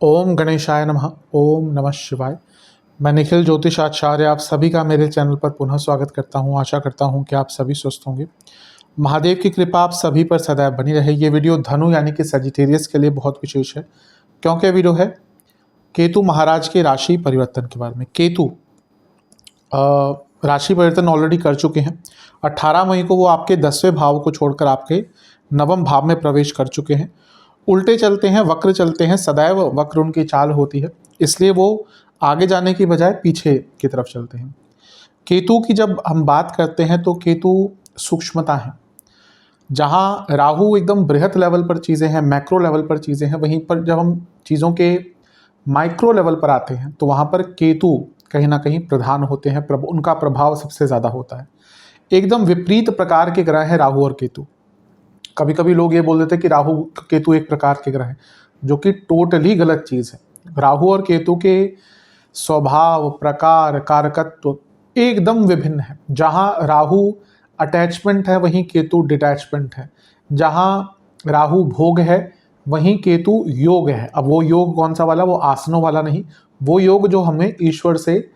ओम गणेशाय नमः। ओम नमः शिवाय। मैं निखिल ज्योतिष आचार्य आप सभी का मेरे चैनल पर पुनः स्वागत करता हूं। आशा करता हूं कि आप सभी स्वस्थ होंगे। महादेव की कृपा आप सभी पर सदैव बनी रहे। ये वीडियो धनु यानी कि सजिटेरियस के लिए बहुत विशेष है, क्योंकि वीडियो है केतु महाराज के राशि परिवर्तन के बारे में। केतु राशि परिवर्तन ऑलरेडी कर चुके हैं। 18 मई को वो आपके 10वें भाव को छोड़कर आपके 9वें भाव में प्रवेश कर चुके हैं। उल्टे चलते हैं, वक्र चलते हैं, सदैव वक्र उनकी चाल होती है, इसलिए वो आगे जाने की बजाय पीछे की तरफ चलते हैं। केतु की जब हम बात करते हैं तो केतु सूक्ष्मता है। जहाँ राहु एकदम बृहत लेवल पर चीज़ें हैं, मैक्रो लेवल पर चीज़ें हैं, वहीं पर जब हम चीज़ों के माइक्रो लेवल पर आते हैं तो वहाँ पर केतु कहीं ना कहीं प्रधान होते हैं, उनका प्रभाव सबसे ज़्यादा होता है। एकदम विपरीत प्रकार के ग्रह हैं राहु और केतु। कभी कभी लोग ये बोल देते हैं कि राहु केतु एक प्रकार के ग्रह हैं, जो कि टोटली गलत चीज़ है। राहु और केतु के स्वभाव, प्रकार, कारकत्व एकदम विभिन्न है। जहाँ राहु अटैचमेंट है वहीं केतु डिटैचमेंट है। जहाँ राहु भोग है वहीं केतु योग है। अब वो योग कौन सा वाला? वो आसनों वाला नहीं, वो योग जो हमें ईश्वर से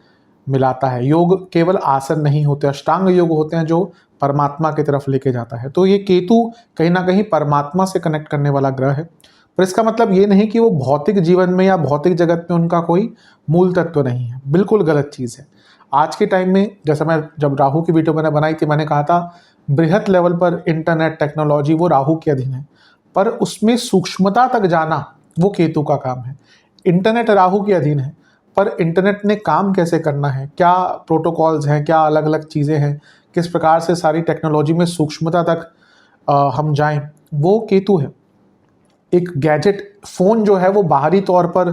मिलाता है। योग केवल आसन नहीं होते, अष्टांग योग होते हैं जो परमात्मा की तरफ लेके जाता है। तो ये केतु कहीं ना कहीं परमात्मा से कनेक्ट करने वाला ग्रह है। पर इसका मतलब ये नहीं कि वो भौतिक जीवन में या भौतिक जगत में उनका कोई मूल तत्व नहीं है। बिल्कुल गलत चीज़ है। आज के टाइम में, जैसा मैं जब राहु की वीडियो मैंने बनाई थी, मैंने कहा था बृहत लेवल पर इंटरनेट टेक्नोलॉजी वो राहु के अधीन है, पर उसमें सूक्ष्मता तक जाना वो केतु का काम है। इंटरनेट राहु के अधीन है, पर इंटरनेट ने काम कैसे करना है, क्या प्रोटोकॉल्स हैं, क्या अलग अलग चीज़ें हैं, किस प्रकार से सारी टेक्नोलॉजी में सूक्ष्मता तक हम जाएं, वो केतु है। एक गैजेट फ़ोन जो है वो बाहरी तौर पर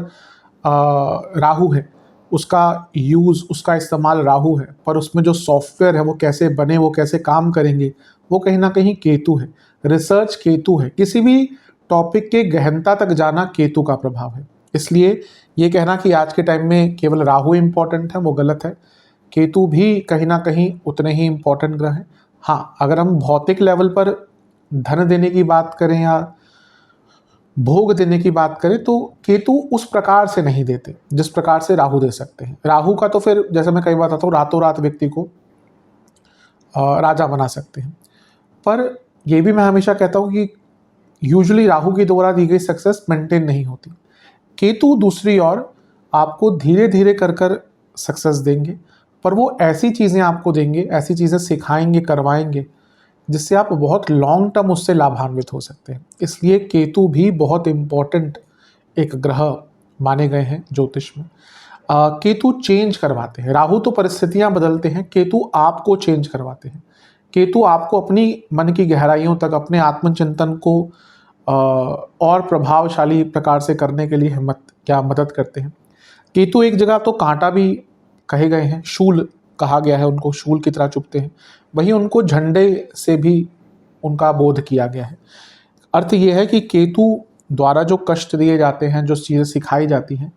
राहु है, उसका यूज़, उसका इस्तेमाल राहु है, पर उसमें जो सॉफ्टवेयर है वो कैसे बने, वो कैसे काम करेंगे, वो कहीं ना कहीं केतु है। रिसर्च केतु है। किसी भी टॉपिक के गहनता तक जाना केतु का प्रभाव है। इसलिए ये कहना कि आज के टाइम में केवल राहु इम्पॉर्टेंट है, वो गलत है। केतु भी कहीं ना कहीं उतने ही इम्पॉर्टेंट ग्रह हैं। हाँ, अगर हम भौतिक लेवल पर धन देने की बात करें या भोग देने की बात करें तो केतु उस प्रकार से नहीं देते जिस प्रकार से राहु दे सकते हैं। राहु का तो फिर, जैसे मैं कई बार बताता हूँ, रातों रात व्यक्ति को राजा बना सकते हैं। पर यह भी मैं हमेशा कहता हूँ कि यूजुअली राहु के द्वारा दी गई सक्सेस मेंटेन नहीं होती। केतु दूसरी ओर आपको धीरे धीरे कर कर सक्सेस देंगे, पर वो ऐसी चीज़ें आपको देंगे, ऐसी चीज़ें सिखाएंगे, करवाएंगे, जिससे आप बहुत लॉन्ग टर्म उससे लाभान्वित हो सकते हैं। इसलिए केतु भी बहुत इम्पॉर्टेंट एक ग्रह माने गए हैं ज्योतिष में। केतु चेंज करवाते हैं। राहु तो परिस्थितियां बदलते हैं, केतु आपको चेंज करवाते हैं। केतु आपको अपनी मन की गहराइयों तक, अपने आत्मचिंतन को और प्रभावशाली प्रकार से करने के लिए मदद करते हैं। केतु एक जगह तो कांटा भी कहे गए हैं, शूल कहा गया है उनको, शूल की तरह चुभते हैं। वहीं उनको झंडे से भी उनका बोध किया गया है। अर्थ यह है कि केतु द्वारा जो कष्ट दिए जाते हैं, जो चीज़ें सिखाई जाती हैं,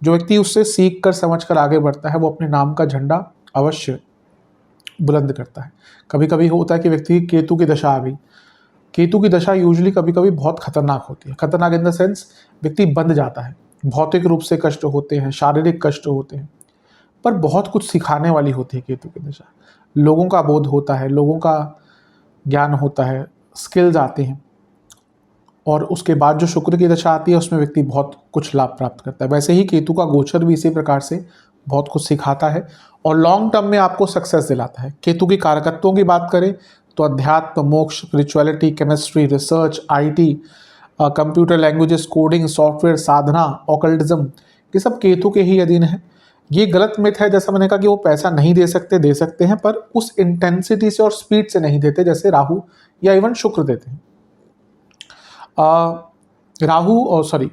जो व्यक्ति उससे सीख कर समझ कर आगे बढ़ता है, वो अपने नाम का झंडा अवश्य बुलंद करता है। कभी कभी होता है कि व्यक्ति की केतु की दशा आ गई। केतु की दशा यूजुअली कभी कभी बहुत खतरनाक होती है। खतरनाक इन द सेंस व्यक्ति बंध जाता है, भौतिक रूप से कष्ट होते हैं, शारीरिक कष्ट होते हैं, पर बहुत कुछ सिखाने वाली होती है केतु की दशा। लोगों का बोध होता है, लोगों का ज्ञान होता है, स्किल्स आते हैं, और उसके बाद जो शुक्र की दशा आती है उसमें व्यक्ति बहुत कुछ लाभ प्राप्त करता है। वैसे ही केतु का गोचर भी इसी प्रकार से बहुत कुछ सिखाता है और लॉन्ग टर्म में आपको सक्सेस दिलाता है। केतु की कारकत्वों की बात करें तो अध्यात्म, मोक्ष, spirituality, chemistry, research, IT, computer languages, coding, software, Sadhana, occultism, ये सब केतु के ही अधीन है। ये गलत मिथ है, जैसा मैंने कहा, कि वो पैसा नहीं दे सकते हैं, पर उस इंटेंसिटी से और स्पीड से नहीं देते जैसे राहु या इवन शुक्र देते हैं।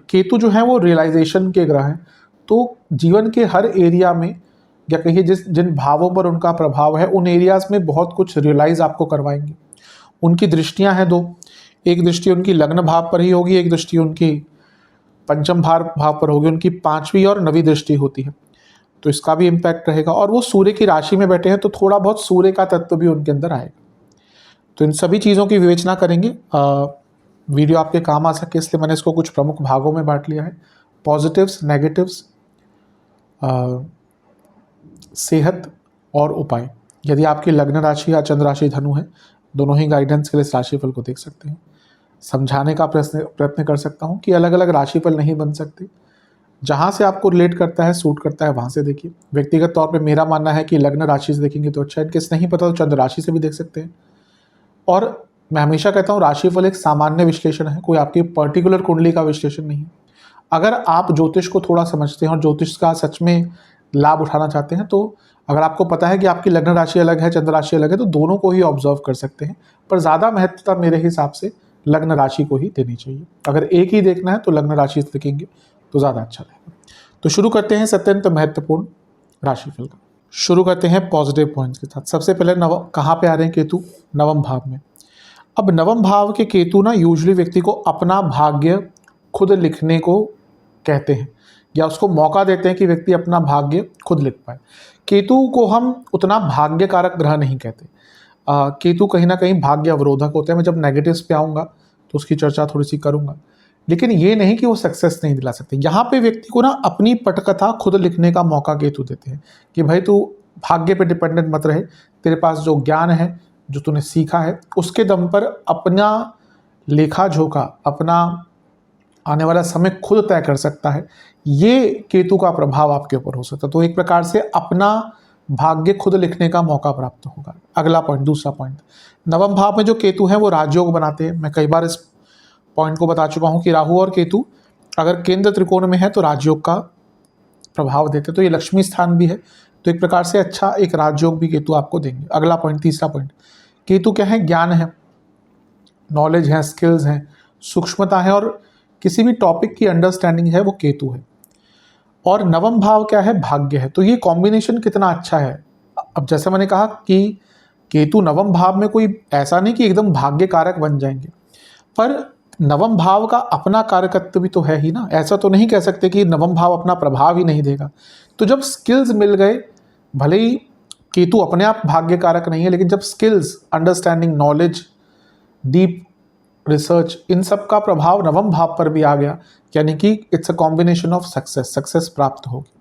केतु जो है वो रियलाइजेशन के ग्रह हैं। तो जीवन के हर एरिया में, या कहिए जिन भावों पर उनका प्रभाव है, उन एरियाज में बहुत कुछ रियलाइज आपको करवाएंगे। उनकी दृष्टियां हैं दो, एक दृष्टि उनकी लग्न भाव पर ही होगी, एक दृष्टि उनकी पंचम भाव पर होगी। उनकी 5वीं और 9वीं दृष्टि होती है, तो इसका भी इम्पैक्ट रहेगा। और वो सूर्य की राशि में बैठे हैं तो थोड़ा बहुत सूर्य का तत्व भी उनके अंदर आएगा। तो इन सभी चीज़ों की विवेचना करेंगे। वीडियो आपके काम आ सके इसलिए मैंने इसको कुछ प्रमुख भागों में बांट लिया है। पॉजिटिव्स, नेगेटिव्स, सेहत और उपाय। यदि आपकी लग्न राशि या चंद्र राशि धनु है, दोनों ही गाइडेंस के लिए इस राशिफल को देख सकते हैं। समझाने का प्रयत्न कर सकता हूँ कि अलग अलग राशिफल नहीं बन सकते। जहाँ से आपको रिलेट करता है, सूट करता है, वहाँ से देखिए। व्यक्तिगत तौर पे मेरा मानना है कि लग्न राशि से देखेंगे तो अच्छा है। इनकेस नहीं पता तो चंद्र राशि से भी देख सकते हैं। और मैं हमेशा कहता हूँ राशिफल एक सामान्य विश्लेषण है, कोई आपकी पर्टिकुलर कुंडली का विश्लेषण नहीं है। अगर आप ज्योतिष को थोड़ा समझते हैं और ज्योतिष का सच में लाभ उठाना चाहते हैं, तो अगर आपको पता है कि आपकी लग्न राशि अलग है, चंद्र राशि अलग है, तो दोनों को ही ऑब्जर्व कर सकते हैं। पर ज़्यादा महत्वता मेरे हिसाब से लग्न राशि को ही देनी चाहिए। अगर एक ही देखना है तो लग्न राशि से देखेंगे तो ज़्यादा अच्छा रहेगा। तो शुरू करते हैं अत्यंत महत्वपूर्ण राशिफल का। शुरू करते हैं पॉजिटिव पॉइंट्स के साथ। सबसे पहले कहाँ पे आ रहे हैं केतु? नवम भाव में। अब नवम भाव के केतु ना यूजुअली व्यक्ति को अपना भाग्य खुद लिखने को कहते हैं, या उसको मौका देते हैं कि व्यक्ति अपना भाग्य खुद लिख पाए। केतु को हम उतना भाग्य कारक ग्रह नहीं कहते। केतु कहीं ना कहीं भाग्य अवरोधक होते हैं। मैं जब नेगेटिव्स पे आऊँगा तो उसकी चर्चा थोड़ी सी करूँगा, लेकिन ये नहीं कि वो सक्सेस नहीं दिला सकते। यहाँ पे व्यक्ति को ना अपनी पटकथा खुद लिखने का मौका केतु देते हैं कि भाई तू भाग्य पे डिपेंडेंट मत रहे, तेरे पास जो ज्ञान है, जो तूने सीखा है, उसके दम पर अपना लेखा जोखा, अपना आने वाला समय खुद तय कर सकता है। ये केतु का प्रभाव आपके ऊपर हो सकता है। तो एक प्रकार से अपना भाग्य खुद लिखने का मौका प्राप्त होगा। अगला पॉइंट, दूसरा पॉइंट, नवम भाव में जो केतु है वो राजयोग बनाते हैं। मैं कई बार इस पॉइंट को बता चुका हूँ कि राहु और केतु अगर केंद्र त्रिकोण में है तो राजयोग का प्रभाव देते, तो ये लक्ष्मी स्थान भी है, तो एक प्रकार से अच्छा एक राजयोग भी केतु आपको देंगे। अगला पॉइंट, तीसरा पॉइंट, केतु क्या है? ज्ञान है, नॉलेज है, स्किल्स हैं, सूक्ष्मता है और किसी भी टॉपिक की अंडरस्टैंडिंग है, वो केतु है। और नवम भाव क्या है? भाग्य है। तो ये कॉम्बिनेशन कितना अच्छा है। अब जैसे मैंने कहा कि केतु नवम भाव में कोई ऐसा नहीं कि एकदम भाग्य कारक बन जाएंगे, पर नवम भाव का अपना कारकत्व भी तो है ही ना। ऐसा तो नहीं कह सकते कि नवम भाव अपना प्रभाव ही नहीं देगा। तो जब स्किल्स मिल गए, भले ही केतु अपने आप भाग्य कारक नहीं है, लेकिन जब skills, understanding, knowledge, deep research, इन सब का प्रभाव नवम भाव पर भी आ गया, यानी कि it's a combination of success प्राप्त होगी।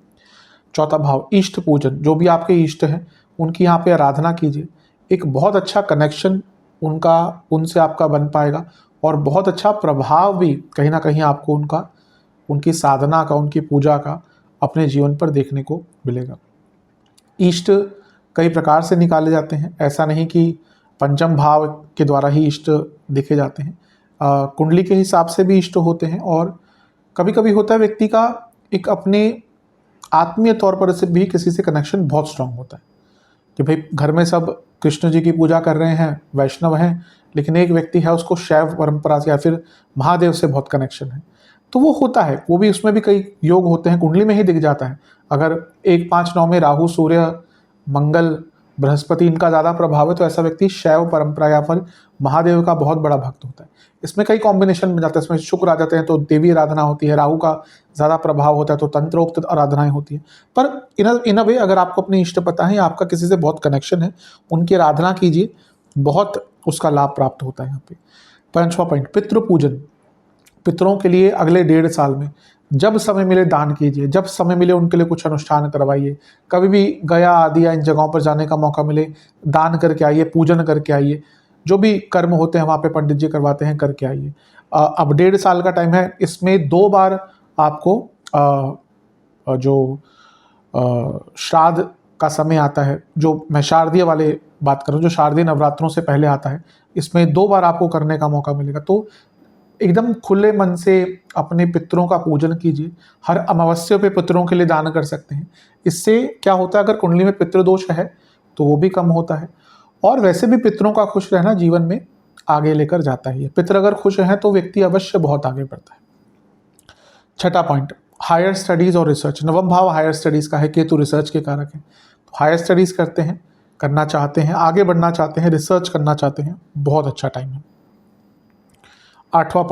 चौथा भाव, इष्ट पूजन। जो भी आपके इष्ट हैं उनकी यहाँ पे आराधना कीजिए। एक बहुत अच्छा कनेक्शन उनसे आपका बन पाएगा और बहुत अच्छा प्रभाव भी कहीं ना कहीं आपको उनकी साधना का, उनकी पूजा का अपने जीवन पर देखने को मिलेगा। इष्ट कई प्रकार से निकाले जाते हैं, ऐसा नहीं कि पंचम भाव के द्वारा ही इष्ट देखे जाते हैं। कुंडली के हिसाब से भी इष्ट होते हैं और कभी कभी होता है व्यक्ति का एक अपने आत्मीय तौर पर से भी किसी से कनेक्शन बहुत स्ट्रांग होता है कि भाई घर में सब कृष्ण जी की पूजा कर रहे हैं, वैष्णव हैं, लेकिन एक व्यक्ति है उसको शैव परंपरा से या फिर महादेव से बहुत कनेक्शन है, तो वो होता है। वो भी, उसमें भी कई योग होते हैं, कुंडली में ही दिख जाता है। अगर 1, 5, 9 में राहु, सूर्य, मंगल, बृहस्पति, इनका ज़्यादा प्रभाव है तो ऐसा व्यक्ति शैव परंपरा या फिर महादेव का बहुत बड़ा भक्त होता है। इसमें कई कॉम्बिनेशन में जाता है, इसमें शुक्र आ जाते हैं तो देवी आराधना होती है, राहु का ज़्यादा प्रभाव होता है तो तंत्रोक्त आराधनाएं होती है। पर इन अ वे अगर आपको अपने इष्ट पता है या आपका किसी से बहुत कनेक्शन है, उनकी आराधना कीजिए, बहुत उसका लाभ प्राप्त होता है। यहाँ पे 5वां पॉइंट, पितृ पूजन। पितरों के लिए अगले 1.5 साल में जब समय मिले दान कीजिए, जब समय मिले उनके लिए कुछ अनुष्ठान करवाइए। कभी भी गया आदि या इन जगहों पर जाने का मौका मिले, दान करके आइए, पूजन करके आइए। जो भी कर्म होते हैं वहाँ पे पंडित जी करवाते हैं, करके आइए। अब 1.5 साल का टाइम है, इसमें 2 बार आपको जो श्राद्ध का समय आता है, जो मैं शारदीय वाले बात कर रहा हूँ, जो शारदीय नवरात्रों से पहले आता है, इसमें 2 बार आपको करने का मौका मिलेगा। तो एकदम खुले मन से अपने पितरों का पूजन कीजिए। हर अमावस्या पे पितरों के लिए दान कर सकते हैं। इससे क्या होता है, अगर कुंडली में पितृदोष है तो वो भी कम होता है और वैसे भी पितरों का खुश रहना जीवन में आगे लेकर जाता ही है। पितर अगर खुश हैं तो व्यक्ति अवश्य बहुत आगे बढ़ता है। 6वां पॉइंट, हायर स्टडीज़ और रिसर्च। नवम भाव हायर स्टडीज़ का है, केतु रिसर्च के कारक है। तो हायर स्टडीज़ करते हैं, करना चाहते हैं, आगे बढ़ना चाहते हैं, रिसर्च करना चाहते हैं, बहुत अच्छा टाइम है। 7वां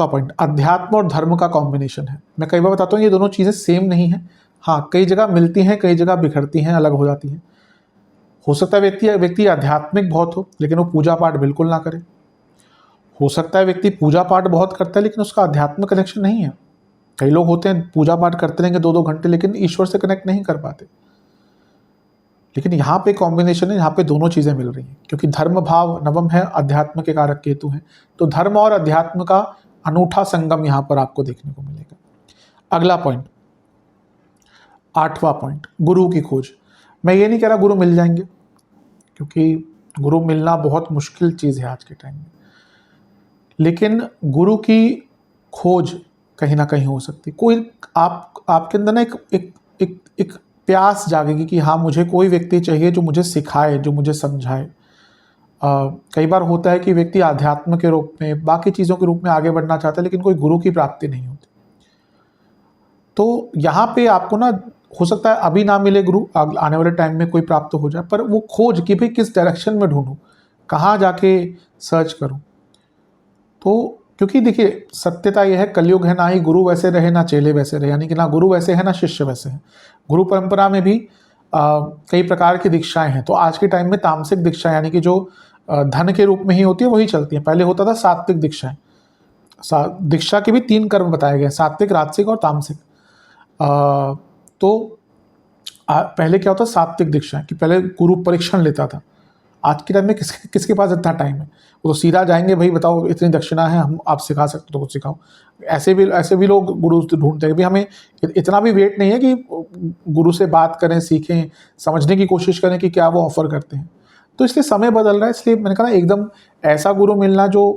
पॉइंट, अध्यात्म और धर्म का कॉम्बिनेशन है। मैं कई बार बताता हूँ ये दोनों चीज़ें सेम नहीं है। हाँ, कई जगह मिलती हैं, कई जगह बिखरती हैं, अलग हो जाती हैं। हो सकता है व्यक्ति आध्यात्मिक बहुत हो लेकिन वो पूजा पाठ बिल्कुल ना करे। हो सकता है व्यक्ति पूजा पाठ बहुत करता है लेकिन उसका अध्यात्म कनेक्शन नहीं है। कई लोग होते हैं पूजा पाठ करते रहेंगे 2-2 घंटे लेकिन ईश्वर से कनेक्ट नहीं कर पाते। लेकिन यहाँ पे कॉम्बिनेशन है, यहाँ पे दोनों चीज़ें मिल रही हैं क्योंकि धर्म भाव नवम है, अध्यात्म के कारक केतु हैं, तो धर्म और अध्यात्म का अनूठा संगम यहाँ पर आपको देखने को मिलेगा। अगला पॉइंट, 8वां पॉइंट, गुरु की खोज। मैं ये नहीं कह रहा गुरु मिल जाएंगे क्योंकि गुरु मिलना बहुत मुश्किल चीज़ है आज के टाइम में, लेकिन गुरु की खोज कहीं ना कहीं हो सकती। कोई आपके अंदर ना एक प्यास जागेगी कि हाँ मुझे कोई व्यक्ति चाहिए जो मुझे सिखाए, जो मुझे समझाए। कई बार होता है कि व्यक्ति आध्यात्म के रूप में, बाकी चीज़ों के रूप में आगे बढ़ना चाहता है लेकिन कोई गुरु की प्राप्ति नहीं होती। तो यहाँ पे आपको ना हो सकता है अभी ना मिले गुरु, आने वाले टाइम में कोई प्राप्त हो जाए, पर वो खोज कि भाई किस डायरेक्शन में ढूंढूं, कहाँ जाके सर्च करूं। तो क्योंकि देखिए सत्यता यह है, कलयुग है, ना ही गुरु वैसे रहे ना चेले वैसे रहे, यानी कि ना गुरु वैसे है ना शिष्य वैसे है। गुरु परंपरा में भी कई प्रकार की दीक्षाएं हैं। तो आज के टाइम में तामसिक दीक्षा यानी कि जो धन के रूप में ही होती है वही चलती है। पहले होता था सात्विक दीक्षाएं। दीक्षा के भी 3 कर्म बताए गए, सात्विक, राजसिक और तामसिक। तो पहले क्या होता, सात्विक दीक्षा कि पहले गुरु परीक्षण लेता था। आज के टाइम में किसके पास इतना टाइम है, वो तो सीधा जाएंगे, भाई बताओ इतनी दक्षिणा है, हम आप सिखा सकते तो कुछ सिखाओ। ऐसे भी लोग गुरु ढूंढते हैं। भाई हमें इतना भी वेट नहीं है कि गुरु से बात करें, सीखें, समझने की कोशिश करें कि क्या वो ऑफर करते हैं। तो इसलिए समय बदल रहा है, इसलिए मैंने कहा ना एकदम ऐसा गुरु मिलना जो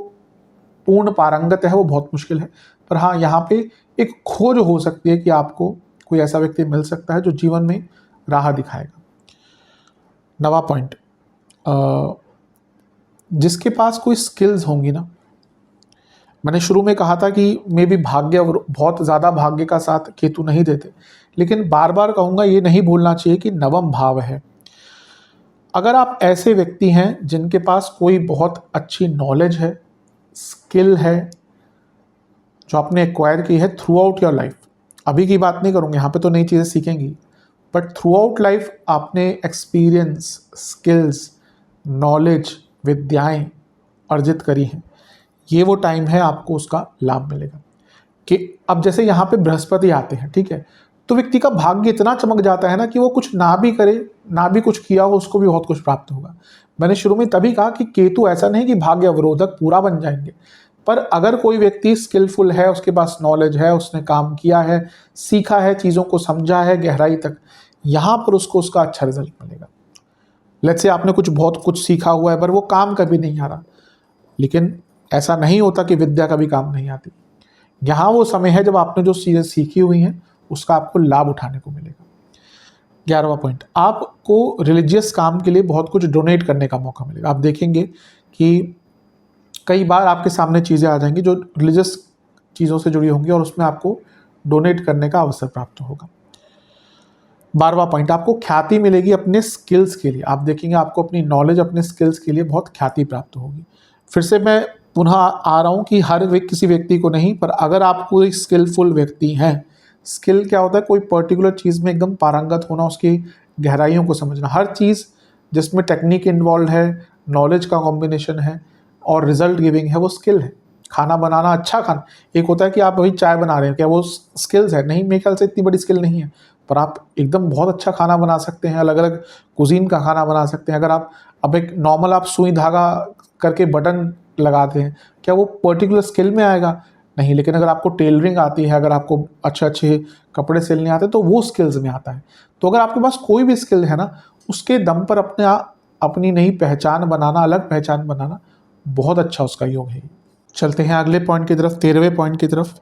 पूर्ण पारंगत है वो बहुत मुश्किल है। पर हाँ, यहाँ पे एक खोज हो सकती है कि आपको कोई ऐसा व्यक्ति मिल सकता है जो जीवन में राह दिखाएगा। 9वां पॉइंट, जिसके पास कोई स्किल्स होंगी ना। मैंने शुरू में कहा था कि मे भी भाग्य, बहुत ज़्यादा भाग्य का साथ केतु नहीं देते, लेकिन बार बार कहूँगा ये नहीं भूलना चाहिए कि नवम भाव है। अगर आप ऐसे व्यक्ति हैं जिनके पास कोई बहुत अच्छी नॉलेज है, स्किल है, जो आपने एक्वायर की है थ्रू आउट योर लाइफ, अभी की बात नहीं करूँगा, यहाँ पे तो नई चीज़ें सीखेंगी, बट थ्रू आउट लाइफ आपने एक्सपीरियंस, स्किल्स, नॉलेज, विद्याएं अर्जित करी हैं, ये वो टाइम है आपको उसका लाभ मिलेगा। कि अब जैसे यहाँ पे बृहस्पति आते हैं, ठीक है, तो व्यक्ति का भाग्य इतना चमक जाता है ना कि वो कुछ ना भी करे, ना भी कुछ किया हो, उसको भी बहुत कुछ प्राप्त होगा। मैंने शुरू में तभी कहा कि केतु ऐसा नहीं कि भाग्य अवरोधक पूरा बन जाएंगे, पर अगर कोई व्यक्ति स्किलफुल है, उसके पास नॉलेज है, उसने काम किया है, सीखा है, चीज़ों को समझा है गहराई तक, यहाँ पर उसको उसका अच्छा रिजल्ट मिलेगा। लेट्स से आपने बहुत कुछ सीखा हुआ है पर वो काम कभी नहीं आ रहा, लेकिन ऐसा नहीं होता कि विद्या कभी काम नहीं आती। यहाँ वो समय है जब आपने जो चीज़ें सीखी हुई हैं उसका आपको लाभ उठाने को मिलेगा। 11वां पॉइंट, आपको रिलीजियस काम के लिए बहुत कुछ डोनेट करने का मौका मिलेगा। आप देखेंगे कि कई बार आपके सामने चीज़ें आ जाएंगी जो रिलीजियस चीज़ों से जुड़ी होंगी और उसमें आपको डोनेट करने का अवसर प्राप्त होगा। 12वां पॉइंट, आपको ख्याति मिलेगी अपने स्किल्स के लिए। आप देखेंगे आपको अपनी नॉलेज, अपने स्किल्स के लिए बहुत ख्याति प्राप्त होगी। फिर से मैं पुनः आ रहा हूँ कि किसी व्यक्ति को नहीं, पर अगर आप कोई स्किलफुल व्यक्ति हैं, स्किल क्या होता है, कोई पर्टिकुलर चीज़ में एकदम पारंगत होना, उसकी गहराइयों को समझना। हर चीज़ जिसमें टेक्निक इन्वॉल्व है, नॉलेज का कॉम्बिनेशन है और रिजल्ट गिविंग है, वो स्किल है। खाना बनाना, अच्छा खाना, एक होता है कि आप वही चाय बना रहे हैं, क्या वो स्किल्स है? नहीं, मेरे ख्याल से इतनी बड़ी स्किल नहीं है, पर आप एकदम बहुत अच्छा खाना बना सकते हैं, अलग अलग कुजीन का खाना बना सकते हैं। अगर आप अब एक नॉर्मल आप सुई धागा करके बटन लगाते हैं, क्या वो पर्टिकुलर स्किल में आएगा? नहीं। लेकिन अगर आपको टेलरिंग आती है, अगर आपको अच्छे अच्छे कपड़े सिलने आते हैं, तो वो स्किल्स में आता है। तो अगर आपके पास कोई भी स्किल है ना, उसके दम पर अपनी नई पहचान बनाना, अलग पहचान बनाना, बहुत अच्छा उसका योग है। चलते हैं अगले पॉइंट की तरफ, 13वें पॉइंट की तरफ।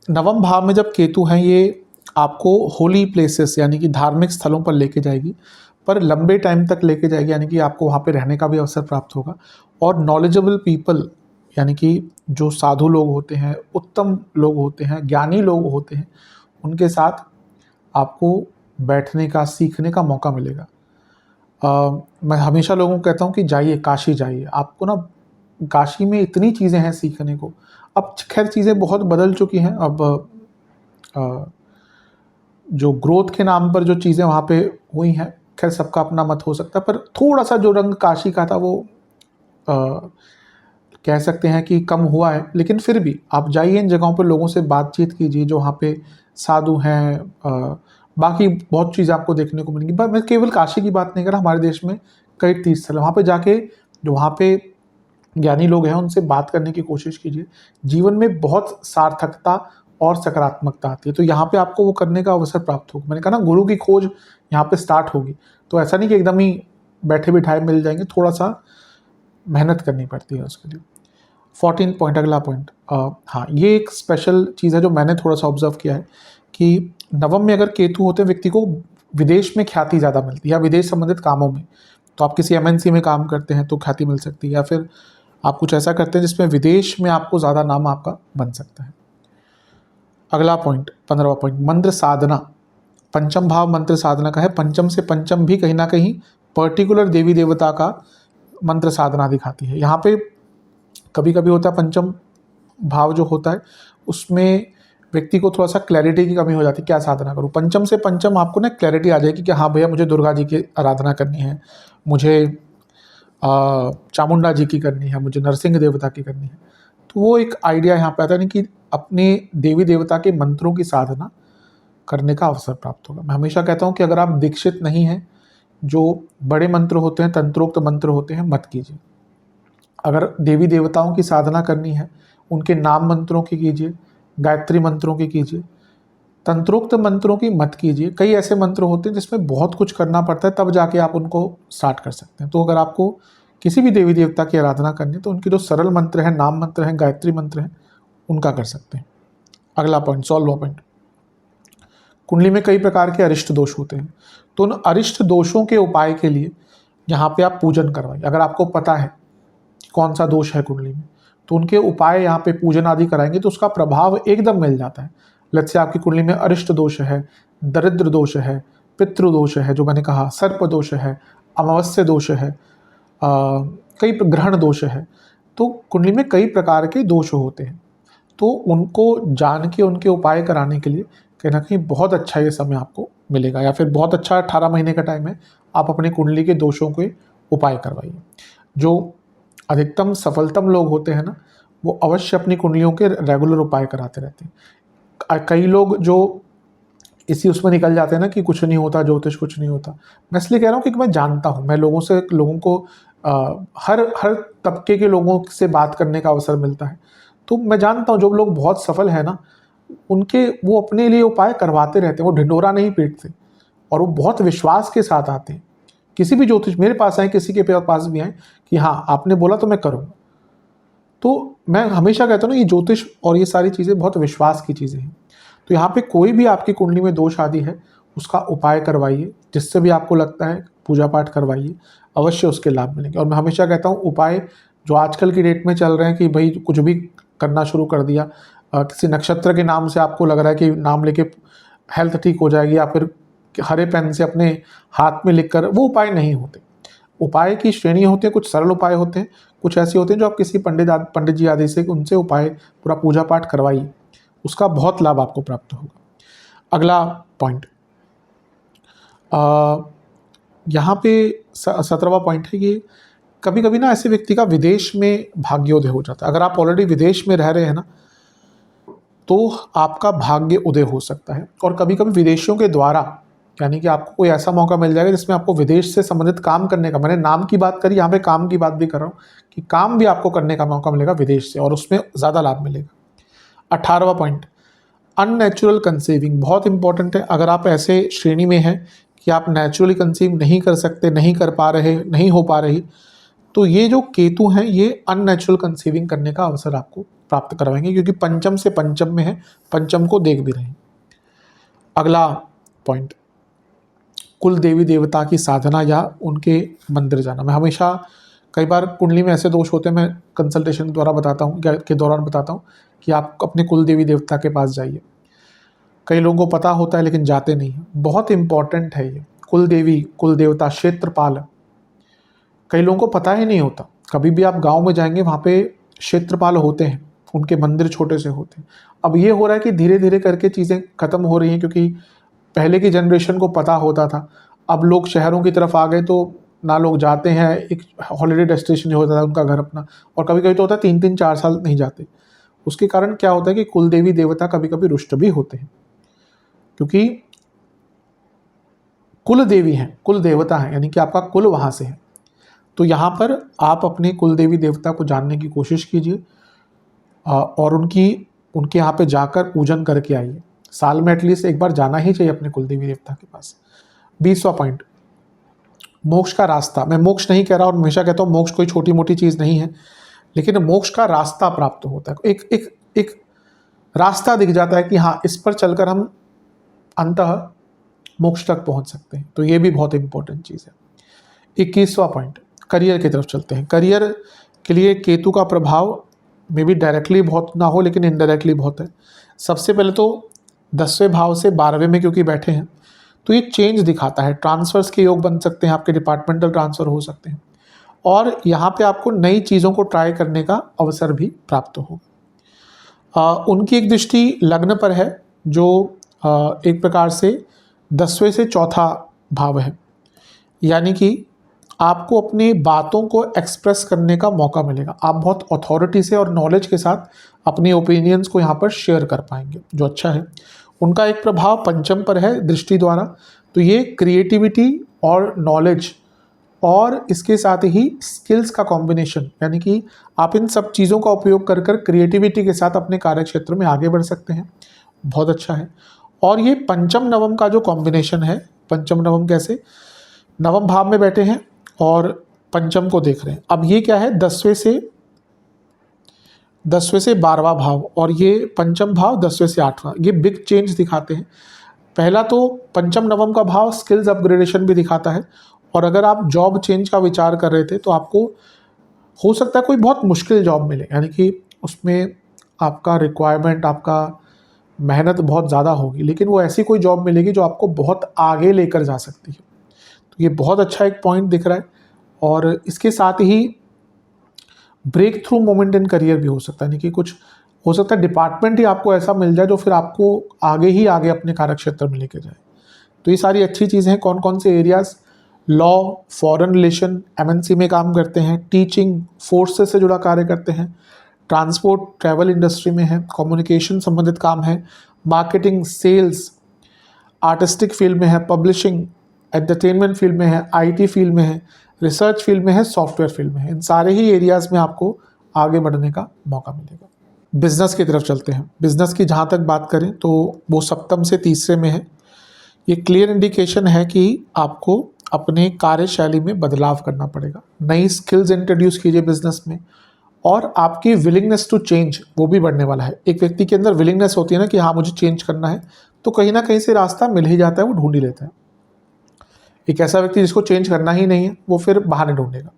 नवम भाव में जब केतु हैं, ये आपको होली प्लेसेस यानी कि धार्मिक स्थलों पर लेके जाएगी, पर लंबे टाइम तक लेके जाएगी, यानी कि आपको वहाँ पे रहने का भी अवसर प्राप्त होगा। और नॉलेजेबल पीपल यानी कि जो साधु लोग होते हैं, उत्तम लोग होते हैं, ज्ञानी लोग होते हैं, उनके साथ आपको बैठने का, सीखने का मौका मिलेगा। मैं हमेशा लोगों को कहता हूँ कि जाइए, काशी जाइए। आपको ना काशी में इतनी चीज़ें हैं सीखने को। अब खैर चीज़ें बहुत बदल चुकी हैं। अब जो ग्रोथ के नाम पर जो चीज़ें वहाँ पे हुई हैं, खैर सबका अपना मत हो सकता है, पर थोड़ा सा जो रंग काशी का था वो कह सकते हैं कि कम हुआ है, लेकिन फिर भी आप जाइए इन जगहों पर, लोगों से बातचीत कीजिए जो वहाँ पे साधु हैं। बाकी बहुत चीज़ें आपको देखने को मिलेंगी। पर मैं केवल काशी की बात नहीं कर रहा, हमारे देश में कई तीर्थ स्थल है, वहाँ पे जाके जो वहाँ पे ज्ञानी लोग हैं उनसे बात करने की कोशिश कीजिए। जीवन में बहुत सार्थकता और सकारात्मकता आती है, तो यहाँ पे आपको वो करने का अवसर प्राप्त होगा। मैंने कहा ना, गुरु की खोज यहाँ पे स्टार्ट होगी, तो ऐसा नहीं कि एकदम ही बैठे बिठाए मिल जाएंगे, थोड़ा सा मेहनत करनी पड़ती है उसके लिए। 14 पॉइंट, अगला पॉइंट, हाँ, ये एक स्पेशल चीज़ है जो मैंने थोड़ा सा ऑब्जर्व किया है कि नवम में अगर केतु होते हैं, व्यक्ति को विदेश में ख्याति ज़्यादा मिलती है, या विदेश संबंधित कामों में। तो आप किसी एमएनसी में काम करते हैं तो ख्याति मिल सकती है, या फिर आप कुछ ऐसा करते हैं जिसमें विदेश में आपको ज़्यादा नाम आपका बन सकता है। अगला पॉइंट, 15वां पॉइंट, मंत्र साधना। पंचम भाव मंत्र साधना का है। पंचम से पंचम भी कहीं ना कहीं पर्टिकुलर देवी देवता का मंत्र साधना दिखाती है। यहाँ पे कभी कभी होता है पंचम भाव जो होता है उसमें व्यक्ति को थोड़ा सा क्लैरिटी की कमी हो जाती है, क्या साधना करूँ। पंचम से पंचम आपको ना क्लैरिटी आ जाएगी कि हाँ भैया, मुझे दुर्गा जी की आराधना करनी है, मुझे चामुंडा जी की करनी है, मुझे नरसिंह देवता की करनी है। तो वो एक आइडिया यहाँ पे आता है कि अपने देवी देवता के मंत्रों की साधना करने का अवसर प्राप्त होगा। मैं हमेशा कहता हूँ कि अगर आप दीक्षित नहीं हैं, जो बड़े मंत्र होते हैं, तंत्रोक्त मंत्र होते हैं, मत कीजिए। अगर देवी देवताओं की साधना करनी है, उनके नाम मंत्रों की कीजिए, गायत्री मंत्रों की कीजिए, तंत्रोक्त मंत्रों की मत कीजिए। कई ऐसे मंत्र होते हैं जिसमें बहुत कुछ करना पड़ता है, तब जाके आप उनको स्टार्ट कर सकते हैं। तो अगर आपको किसी भी देवी देवता की आराधना करनी है तो उनकी जो सरल मंत्र हैं, नाम मंत्र हैं, गायत्री मंत्र हैं, उनका कर सकते हैं। अगला पॉइंट, 16वां पॉइंट, कुंडली में कई प्रकार के अरिष्ट दोष होते हैं, तो उन अरिष्ट दोषों के उपाय के लिए यहाँ पे आप पूजन करवाइए। अगर आपको पता है कौन सा दोष है कुंडली में, तो उनके उपाय यहाँ पे पूजन आदि कराएंगे तो उसका प्रभाव एकदम मिल जाता है। लत से आपकी कुंडली में अरिष्ट दोष है, दरिद्र दोष है, पितृ दोष है, जो मैंने कहा, सर्प दोष है, अमावस्या दोष है, कई ग्रहण दोष है, तो कुंडली में कई प्रकार के दोष होते हैं। तो उनको जान के उनके उपाय कराने के लिए कहीं ना कहीं बहुत अच्छा ये समय आपको मिलेगा, या फिर बहुत अच्छा 18 महीने का टाइम है, आप अपनी कुंडली के दोषों के उपाय करवाइए। जो अधिकतम सफलतम लोग होते हैं ना, वो अवश्य अपनी कुंडलियों के रेगुलर उपाय कराते रहते हैं। कई लोग जो इसी उसमें निकल जाते हैं ना कि कुछ नहीं होता ज्योतिष, कुछ नहीं होता। मैं इसलिए कह रहा हूँ कि मैं जानता हूँ, मैं लोगों को हर तबके के लोगों से बात करने का अवसर मिलता है, तो मैं जानता हूँ जो लोग बहुत सफल है ना, उनके वो अपने लिए उपाय करवाते रहते हैं, वो ढिंढोरा नहीं पीटते, और वो बहुत विश्वास के साथ आते हैं। किसी भी ज्योतिष मेरे पास आए, किसी के पास भी आए कि हाँ आपने बोला तो मैं करूँगा। तो मैं हमेशा कहता हूँ ना, ये ज्योतिष और ये सारी चीज़ें बहुत विश्वास की चीज़ें हैं। तो यहाँ पे कोई भी आपकी कुंडली में दोष आदि है, उसका उपाय करवाइए, जिससे भी आपको लगता है पूजा पाठ करवाइए, अवश्य उसके लाभ मिलेंगे। और मैं हमेशा कहता हूँ, उपाय जो आजकल की डेट में चल रहे हैं कि भाई कुछ भी करना शुरू कर दिया, किसी नक्षत्र के नाम से आपको लग रहा है कि नाम लेके हेल्थ ठीक हो जाएगी, या फिर हरे पेन से अपने हाथ में लिखकर, वो उपाय नहीं होते। उपाय की श्रेणी होती है, कुछ सरल उपाय होते हैं, कुछ ऐसे होते हैं जो आप किसी पंडित जी आदि से उनसे उपाय पूरा पूजा पाठ करवाइए, उसका बहुत लाभ आपको प्राप्त होगा। अगला पॉइंट, यहाँ पे 17वां पॉइंट है कि कभी कभी ना ऐसे व्यक्ति का विदेश में भाग्योदय हो जाता है। अगर आप ऑलरेडी विदेश में रह रहे हैं ना, तो आपका भाग्य उदय हो सकता है। और कभी कभी विदेशियों के द्वारा, यानी कि आपको कोई ऐसा मौका मिल जाएगा जिसमें आपको विदेश से संबंधित काम करने का, मैंने नाम की बात करी, यहाँ पे काम की बात भी कर रहा हूँ, कि काम भी आपको करने का मौका मिलेगा विदेश से, और उसमें ज़्यादा लाभ मिलेगा। 18वां पॉइंट, अननेचुरल कंसीविंग, बहुत इंपॉर्टेंट है। अगर आप ऐसे श्रेणी में हैं कि आप नेचुरली कंसीव नहीं कर सकते, नहीं कर पा रहे, नहीं हो पा रही, तो ये जो केतु हैं, ये अननेचुरल कंसीविंग करने का अवसर आपको प्राप्त करवाएंगे, क्योंकि पंचम से पंचम में है, पंचम को देख भी रहे हैं। अगला पॉइंट, कुल देवी देवता की साधना या उनके मंदिर जाना। मैं हमेशा, कई बार कुंडली में ऐसे दोष होते हैं, मैं कंसल्टेशन के द्वारा बताता हूँ, के दौरान बताता हूँ कि आप अपने कुल देवी देवता के पास जाइए। कई लोगों को पता होता है लेकिन जाते नहीं हैं, बहुत इंपॉर्टेंट है ये। कुल देवी, कुल देवता, क्षेत्रपाल, कई लोगों को पता ही नहीं होता। कभी भी आप गांव में जाएंगे, वहाँ पे क्षेत्रपाल होते हैं, उनके मंदिर छोटे से होते हैं। अब ये हो रहा है कि धीरे धीरे करके चीज़ें खत्म हो रही हैं, क्योंकि पहले की जनरेशन को पता होता था, अब लोग शहरों की तरफ आ गए, तो ना लोग जाते हैं, एक हॉलीडे डेस्टिनेशन होता है उनका घर अपना, और कभी कभी तो होता है 3-3-4 साल नहीं जाते। उसके कारण क्या होता है कि कुल देवी देवता कभी कभी रुष्ट भी होते हैं, क्योंकि कुल देवी हैं, कुल देवता हैं, यानी कि आपका कुल वहाँ से है। तो यहाँ पर आप अपने कुल देवी देवता को जानने की कोशिश कीजिए और उनके यहाँ पे जाकर पूजन करके आइए। साल में एटलीस्ट एक बार जाना ही चाहिए अपने कुल देवी देवता के पास। 20वां पॉइंट, मोक्ष का रास्ता। मैं मोक्ष नहीं कह रहा और हमेशा कहता हूँ मोक्ष कोई छोटी मोटी चीज़ नहीं है, लेकिन मोक्ष का रास्ता प्राप्त होता है। एक रास्ता दिख जाता है कि हाँ, इस पर चलकर हम अंततः मोक्ष तक पहुंच सकते हैं। तो ये भी बहुत इंपॉर्टेंट चीज़ है। 21वां पॉइंट, करियर की तरफ चलते हैं। करियर के लिए केतु का प्रभाव में भी डायरेक्टली बहुत ना हो, लेकिन इनडायरेक्टली बहुत है। सबसे पहले तो 10वें भाव से 12वें में क्योंकि बैठे हैं, तो ये चेंज दिखाता है। ट्रांसफर्स के योग बन सकते हैं, आपके डिपार्टमेंटल ट्रांसफ़र हो सकते हैं, और यहाँ पे आपको नई चीज़ों को ट्राई करने का अवसर भी प्राप्त होगा। उनकी एक दृष्टि लग्न पर है, जो एक प्रकार से 10वें से 4था भाव है, यानी कि आपको अपनी बातों को एक्सप्रेस करने का मौका मिलेगा। आप बहुत अथॉरिटी से और नॉलेज के साथ अपनी ओपिनियंस को यहाँ पर शेयर कर पाएंगे, जो अच्छा है। उनका एक प्रभाव पंचम पर है दृष्टि द्वारा, तो ये क्रिएटिविटी और नॉलेज और इसके साथ ही स्किल्स का कॉम्बिनेशन, यानी कि आप इन सब चीज़ों का उपयोग कर कर क्रिएटिविटी के साथ अपने कार्य क्षेत्र में आगे बढ़ सकते हैं। बहुत अच्छा है। और ये पंचम नवम का जो कॉम्बिनेशन है, पंचम नवम कैसे, नवम भाव में बैठे हैं और पंचम को देख रहे हैं। अब ये क्या है, 10वें से 12वां भाव, और ये पंचम भाव 10वें से 8वां, ये बिग चेंज दिखाते हैं। पहला तो पंचम नवम का भाव स्किल्स अपग्रेडेशन भी दिखाता है, और अगर आप जॉब चेंज का विचार कर रहे थे तो आपको हो सकता है कोई बहुत मुश्किल जॉब मिले, यानी कि उसमें आपका रिक्वायरमेंट, आपका मेहनत बहुत ज़्यादा होगी, लेकिन वो ऐसी कोई जॉब मिलेगी जो आपको बहुत आगे लेकर जा सकती है। तो ये बहुत अच्छा एक पॉइंट दिख रहा है। और इसके साथ ही breakthrough moment in career भी हो सकता है, यानी कि कुछ हो सकता है डिपार्टमेंट ही आपको ऐसा मिल जाए जो फिर आपको आगे ही आगे अपने कार्यक्षेत्र में लेके जाए। तो ये सारी अच्छी चीज़ें हैं। कौन कौन से areas, law, foreign relation, MNC में काम करते हैं, टीचिंग, फोर्सेस से जुड़ा कार्य करते हैं, ट्रांसपोर्ट ट्रैवल इंडस्ट्री में है, कम्युनिकेशन संबंधित काम है, मार्केटिंग, सेल्स, आर्टिस्टिक फील्ड में है, पब्लिशिंग, एंटरटेनमेंट फील्ड में है, आईटी फील्ड में है, रिसर्च फील्ड में है, सॉफ्टवेयर फील्ड में है। इन सारे ही एरियाज़ में आपको आगे बढ़ने का मौका मिलेगा। बिजनेस की तरफ चलते हैं। बिजनेस की जहाँ तक बात करें तो वो सप्तम से तीसरे में है। ये क्लियर इंडिकेशन है कि आपको अपने कार्यशैली में बदलाव करना पड़ेगा, नई स्किल्स इंट्रोड्यूस कीजिए बिजनेस में, और आपकी विलिंगनेस टू चेंज वो भी बढ़ने वाला है। एक व्यक्ति के अंदर विलिंगनेस होती है ना कि हाँ मुझे चेंज करना है, तो कहीं ना कहीं से रास्ता मिल ही जाता है, वो ढूंढ ही लेता है। एक ऐसा व्यक्ति जिसको चेंज करना ही नहीं है, वो फिर बहाने ढूंढेगा।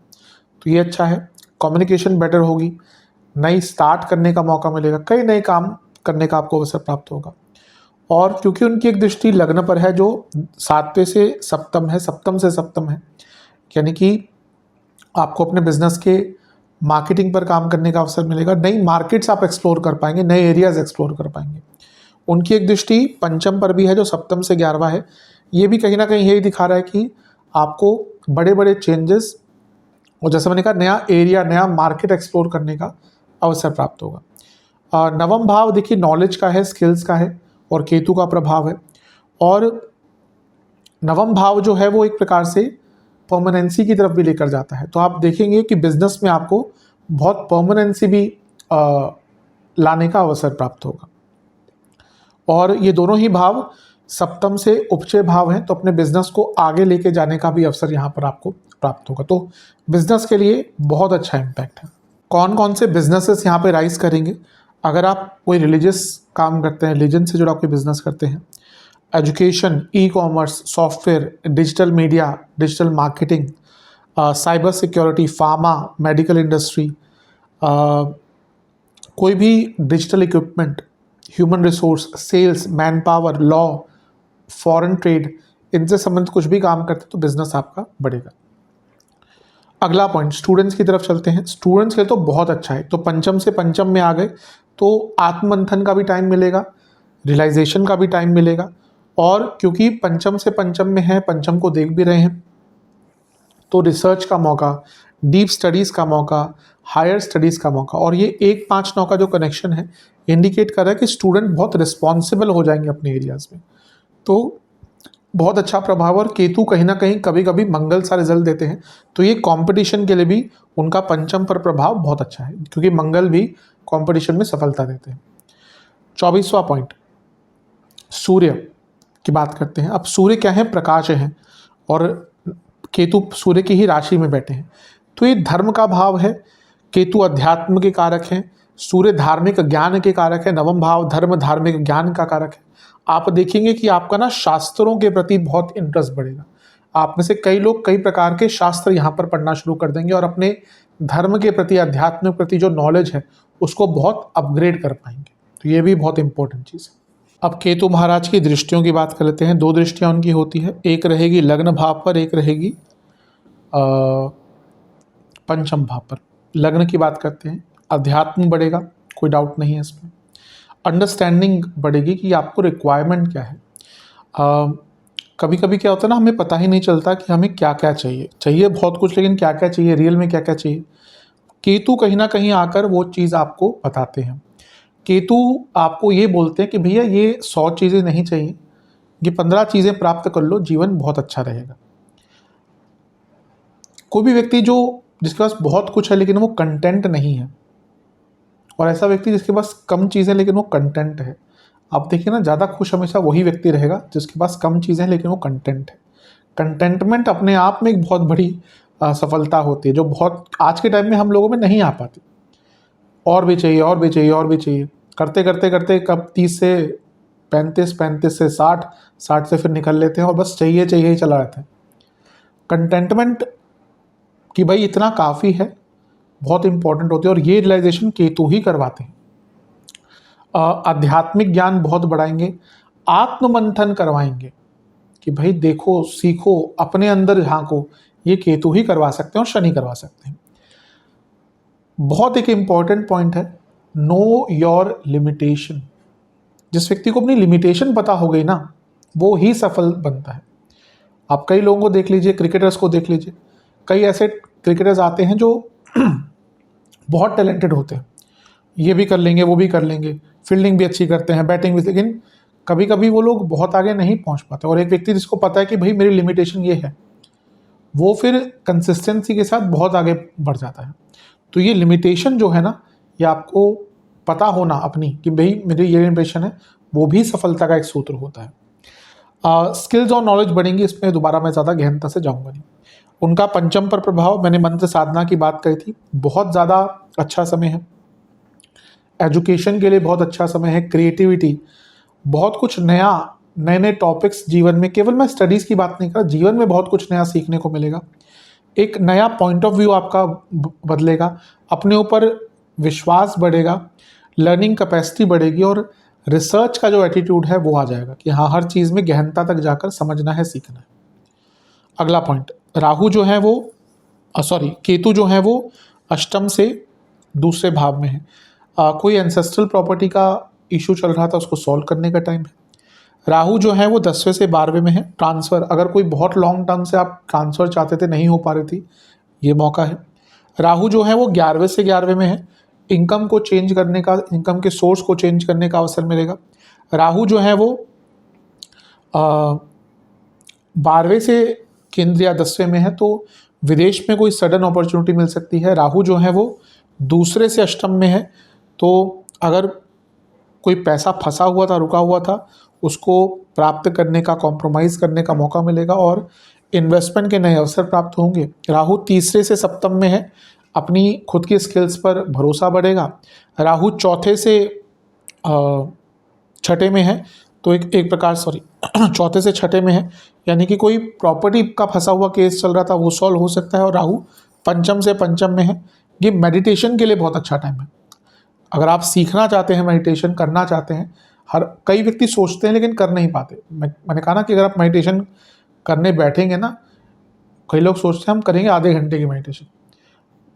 तो ये अच्छा है। कम्युनिकेशन बेटर होगी, नई स्टार्ट करने का मौका मिलेगा, कई नए काम करने का आपको अवसर प्राप्त होगा। और क्योंकि उनकी एक दृष्टि लग्न पर है जो 7वें से सप्तम है, सप्तम से सप्तम है, यानी कि आपको अपने बिजनेस के मार्केटिंग पर काम करने का अवसर मिलेगा, नई मार्केट्स आप एक्सप्लोर कर पाएंगे, नए एरियाज एक्सप्लोर कर पाएंगे। उनकी एक दृष्टि पंचम पर भी है जो सप्तम से 11वां है। ये भी कहीं ना कहीं यही दिखा रहा है कि आपको बड़े बड़े चेंजेस और जैसे मैंने कहा नया एरिया, नया मार्केट एक्सप्लोर करने का अवसर प्राप्त होगा। नवम भाव देखिए नॉलेज का है, स्किल्स का है, और केतु का प्रभाव है। और नवम भाव जो है वो एक प्रकार से परमानेंसी की तरफ भी लेकर जाता है। तो आप देखेंगे कि बिजनेस में आपको बहुत परमानेंसी भी लाने का अवसर प्राप्त होगा। और ये दोनों ही भाव सप्तम से उपचय भाव हैं, तो अपने बिजनेस को आगे लेके जाने का भी अवसर यहाँ पर आपको प्राप्त होगा। तो बिजनेस के लिए बहुत अच्छा इम्पैक्ट है। कौन कौन से बिजनेसेस यहाँ पे राइज करेंगे? अगर आप कोई रिलीजियस काम करते हैं, रिलीजन से जुड़ा कोई बिजनेस करते हैं, education, e commerce, software, digital media, digital marketing, cyber security, pharma, medical industry, कोई भी digital equipment, human resource, sales, man power, law, foreign trade, इनसे संबंधित कुछ भी काम करते हैं तो बिजनेस आपका बढ़ेगा। अगला पॉइंट, स्टूडेंट्स की तरफ चलते हैं। स्टूडेंट्स के लिए तो बहुत अच्छा है। तो पंचम से पंचम में आ गए तो आत्ममंथन का भी टाइम मिलेगा, रियलाइजेशन का भी टाइम मिलेगा। और क्योंकि पंचम से पंचम में है, पंचम को देख भी रहे हैं, तो रिसर्च का मौका, डीप स्टडीज़ का मौका, हायर स्टडीज़ का मौका। और ये 1-5-9 का जो कनेक्शन है इंडिकेट कर रहा है कि स्टूडेंट बहुत रिस्पॉन्सिबल हो जाएंगे अपने एरियाज़ में, तो बहुत अच्छा प्रभाव। और केतु कहीं ना कहीं कभी कभी मंगल सा रिजल्ट देते हैं, तो ये कंपटीशन के लिए भी उनका पंचम पर प्रभाव बहुत अच्छा है, क्योंकि मंगल भी कंपटीशन में सफलता देते हैं। 24वां पॉइंट, सूर्य की बात करते हैं। अब सूर्य क्या है? प्रकाश है, और केतु सूर्य की ही राशि में बैठे हैं, तो ये धर्म का भाव है। केतु अध्यात्म के कारक हैं, सूर्य धार्मिक ज्ञान के कारक है, नवम भाव धर्म धार्मिक ज्ञान का कारक है। आप देखेंगे कि आपका ना शास्त्रों के प्रति बहुत इंटरेस्ट बढ़ेगा। आप में से कई लोग कई प्रकार के शास्त्र यहाँ पर पढ़ना शुरू कर देंगे और अपने धर्म के प्रति, अध्यात्म के प्रति जो नॉलेज है उसको बहुत अपग्रेड कर पाएंगे। तो ये भी बहुत इंपॉर्टेंट चीज़ है। अब केतु महाराज की दृष्टियों की बात कर लेते हैं। 2 दृष्टियाँ उनकी होती है, एक रहेगी लग्न भाव पर, एक रहेगी पंचम भाव पर। लग्न की बात करते हैं, अध्यात्म बढ़ेगा, कोई डाउट नहीं है इसमें। अंडरस्टैंडिंग बढ़ेगी कि आपको रिक्वायरमेंट क्या है। कभी कभी क्या होता है ना, हमें पता ही नहीं चलता कि हमें क्या क्या चाहिए बहुत कुछ, लेकिन क्या क्या चाहिए, रियल में क्या क्या चाहिए। केतु कहीं ना कहीं आकर वो चीज़ आपको बताते हैं। केतु आपको ये बोलते हैं कि भैया ये 100 चीज़ें नहीं चाहिए, ये 15 चीज़ें प्राप्त कर लो, जीवन बहुत अच्छा रहेगा। कोई भी व्यक्ति जिसके पास बहुत कुछ है लेकिन वो कंटेंट नहीं है, और ऐसा व्यक्ति जिसके पास कम चीज़ें लेकिन वो कंटेंट है, आप देखिए ना, ज़्यादा खुश हमेशा वही व्यक्ति रहेगा जिसके पास कम चीज़ें लेकिन वो कंटेंट है। कंटेंटमेंट अपने आप में एक बहुत बड़ी सफलता होती है, जो बहुत आज के टाइम में हम लोगों में नहीं आ पाती। और भी चाहिए, और भी चाहिए, और भी चाहिए, करते करते करते कब 30 से 35, 35 से 60, 60 से फिर निकल लेते हैं और बस चाहिए चाहिए ही चला रहता है। कंटेंटमेंट कि भाई इतना काफ़ी है बहुत इंपॉर्टेंट होती है, और ये रियलाइजेशन केतु ही करवाते हैं। आध्यात्मिक ज्ञान बहुत बढ़ाएंगे, आत्ममंथन करवाएंगे कि भाई देखो, सीखो, अपने अंदर झांको, ये केतु ही करवा सकते हैं और शनि करवा सकते हैं। बहुत एक इंपॉर्टेंट पॉइंट है, नो योर लिमिटेशन। जिस व्यक्ति को अपनी लिमिटेशन पता हो गई ना, वो ही सफल बनता है। आप कई लोगों को देख लीजिए, क्रिकेटर्स को देख लीजिए, कई ऐसे क्रिकेटर्स आते हैं जो बहुत टैलेंटेड होते हैं, ये भी कर लेंगे, वो भी कर लेंगे, फील्डिंग भी अच्छी करते हैं, बैटिंग भी, लेकिन कभी कभी वो लोग बहुत आगे नहीं पहुंच पाते। और एक व्यक्ति जिसको पता है कि भाई मेरी लिमिटेशन ये है, वो फिर कंसिस्टेंसी के साथ बहुत आगे बढ़ जाता है। तो ये लिमिटेशन जो है ना, ये आपको पता होना अपनी कि भाई मेरी ये लिमिटेशन है, वो भी सफलता का एक सूत्र होता है। स्किल्स और नॉलेज बढ़ेंगी, इसमें दोबारा मैं ज़्यादा गहनता से जाऊँगा नहीं। उनका पंचम पर प्रभाव, मैंने मंत्र साधना की बात करी थी, बहुत ज़्यादा अच्छा समय है। एजुकेशन के लिए बहुत अच्छा समय है, क्रिएटिविटी, बहुत कुछ नया, नए नए टॉपिक्स जीवन में, केवल मैं स्टडीज़ की बात नहीं कर रहा, जीवन में बहुत कुछ नया सीखने को मिलेगा। एक नया पॉइंट ऑफ व्यू आपका बदलेगा, अपने ऊपर विश्वास बढ़ेगा, लर्निंग कैपेसिटी बढ़ेगी, और रिसर्च का जो एटीट्यूड है वो आ जाएगा कि हाँ, हर चीज़ में गहनता तक जाकर समझना है, सीखना है। अगला पॉइंट, राहु जो है वो केतु जो है वो अष्टम से दूसरे भाव में है। कोई एंसेस्ट्रल प्रॉपर्टी का इशू चल रहा था, उसको सॉल्व करने का टाइम है। राहु जो है वो 10वें से 12वें में है। ट्रांसफ़र, अगर कोई बहुत लॉन्ग टर्म से आप ट्रांसफ़र चाहते थे, नहीं हो पा रही थी, ये मौका है। राहु जो है वो 11वें से 11वें में है। इनकम को चेंज करने का, इनकम के सोर्स को चेंज करने का अवसर मिलेगा। राहु जो है वो 12वें से केंद्र या 10वें में है, तो विदेश में कोई सडन अपॉर्चुनिटी मिल सकती है। राहु जो है वो दूसरे से अष्टम में है, तो अगर कोई पैसा फंसा हुआ था, रुका हुआ था, उसको प्राप्त करने का, कॉम्प्रोमाइज़ करने का मौका मिलेगा, और इन्वेस्टमेंट के नए अवसर प्राप्त होंगे। राहु तीसरे से सप्तम में है, अपनी खुद की स्किल्स पर भरोसा बढ़ेगा। राहु चौथे से छठे में है, तो एक प्रकार चौथे से छठे में है, यानी कि कोई प्रॉपर्टी का फंसा हुआ केस चल रहा था, वो सॉल्व हो सकता है। और राहु पंचम से पंचम में है। ये मेडिटेशन के लिए बहुत अच्छा टाइम है। अगर आप सीखना चाहते हैं, मेडिटेशन करना चाहते हैं, कई व्यक्ति सोचते हैं लेकिन कर नहीं पाते। मैंने कहा ना कि अगर आप मेडिटेशन करने बैठेंगे ना, कई लोग सोचते हैं हम करेंगे आधे घंटे की मेडिटेशन,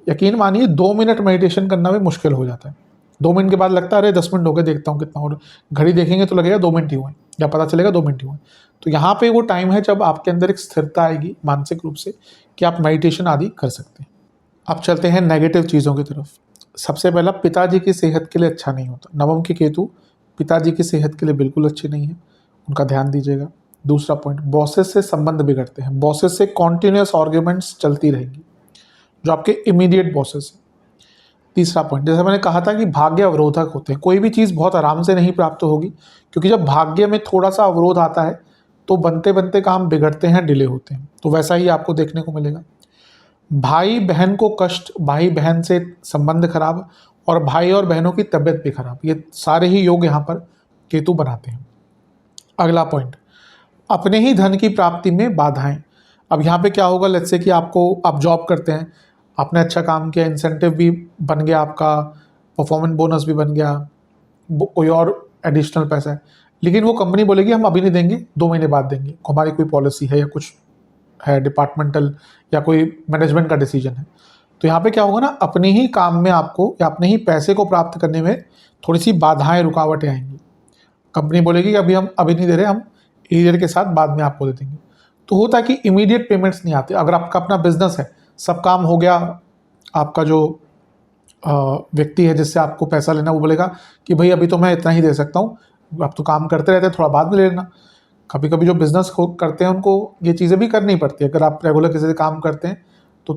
यकीन मानिए 2 मिनट मेडिटेशन करना भी मुश्किल हो जाता है। 2 मिनट के बाद लगता है अरे 10 मिनट हो गए, देखता हूँ कितना, और घड़ी देखेंगे तो लगेगा 2 मिनट ही हुए। या पता चलेगा 2 मिनट ही हुए। तो यहाँ पे वो टाइम है जब आपके अंदर एक स्थिरता आएगी मानसिक रूप से कि आप मेडिटेशन आदि कर सकते हैं। अब चलते हैं नेगेटिव चीज़ों की तरफ। सबसे पहला, पिताजी की सेहत के लिए अच्छा नहीं होता। नवम की केतु पिताजी की सेहत के लिए बिल्कुल अच्छे नहीं है, उनका ध्यान दीजिएगा। दूसरा पॉइंट, बॉसेस से संबंध बिगड़ते हैं। बॉसेस से कॉन्टिन्यूस आर्ग्यूमेंट्स चलती रहेंगी, जो आपके इमीडिएट बॉसेस हैं। तीसरा पॉइंट, जैसे मैंने कहा था कि भाग्य अवरोधक होते हैं। कोई भी चीज़ बहुत आराम से नहीं प्राप्त होगी, क्योंकि जब भाग्य में थोड़ा सा अवरोध आता है तो बनते बनते काम बिगड़ते हैं, डिले होते हैं। तो वैसा ही आपको देखने को मिलेगा। भाई बहन को कष्ट, भाई बहन से संबंध खराब, और भाई और बहनों की तबीयत भी खराब, ये सारे ही योग यहाँ पर केतु बनाते हैं। अगला पॉइंट, अपने ही धन की प्राप्ति में बाधाएं। अब यहाँ पे क्या होगा, लेट्स से कि आप जॉब करते हैं, आपने अच्छा काम किया, इंसेंटिव भी बन गया, आपका परफॉर्मेंस बोनस भी बन गया, कोई और एडिशनल पैसा है, लेकिन वो कंपनी बोलेगी हम अभी नहीं देंगे, 2 महीने बाद देंगे, हमारी कोई पॉलिसी है या कुछ है डिपार्टमेंटल या कोई मैनेजमेंट का डिसीजन है। तो यहाँ पे क्या होगा ना, अपने ही काम में आपको या अपने ही पैसे को प्राप्त करने में थोड़ी सी बाधाएं, रुकावटें आएंगी। कंपनी बोलेगी कि हम अभी नहीं दे रहे, हम ईयर के साथ बाद में आपको दे देंगे। तो होता है कि इमीडिएट पेमेंट्स नहीं आते। अगर आपका अपना बिजनेस है, सब काम हो गया, आपका जो व्यक्ति है जिससे आपको पैसा लेना, वो बोलेगा कि भाई अभी तो मैं इतना ही दे सकता हूँ, आप तो काम करते रहते हैं, थोड़ा बाद में ले लेना। कभी कभी जो बिजनेस करते हैं उनको ये चीज़ें भी करनी पड़ती है। अगर आप रेगुलर किसी से काम करते हैं तो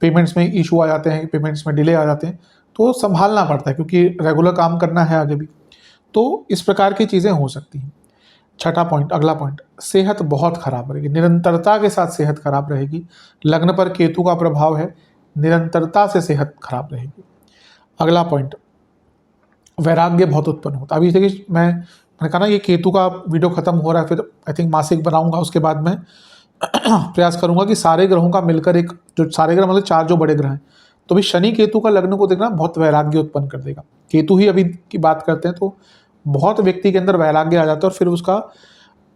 पेमेंट्स में इशू आ जाते हैं, पेमेंट्स में डिले आ जाते हैं, तो संभालना पड़ता है, क्योंकि रेगुलर काम करना है आगे भी। तो इस प्रकार की चीज़ें हो सकती हैं। छठा पॉइंट, अगला पॉइंट, सेहत बहुत खराब रहेगी, निरंतरता के साथ सेहत खराब रहेगी। लग्न पर केतु का प्रभाव है, निरंतरता से सेहत खराब रहेगी। अगला पॉइंट, वैराग्य बहुत उत्पन्न होता है। अभी देखिए मैंने कहा ना ये केतु का वीडियो खत्म हो रहा है, फिर आई थिंक मासिक बनाऊंगा, उसके बाद मैं प्रयास करूंगा कि सारे ग्रहों का मिलकर एक, जो सारे ग्रह मतलब 4 जो बड़े ग्रह हैं, तो भी शनि केतु का लग्न को देखना बहुत वैराग्य उत्पन्न कर देगा। केतु ही अभी की बात करते हैं तो बहुत व्यक्ति के अंदर वैराग्य आ जाता है और फिर उसका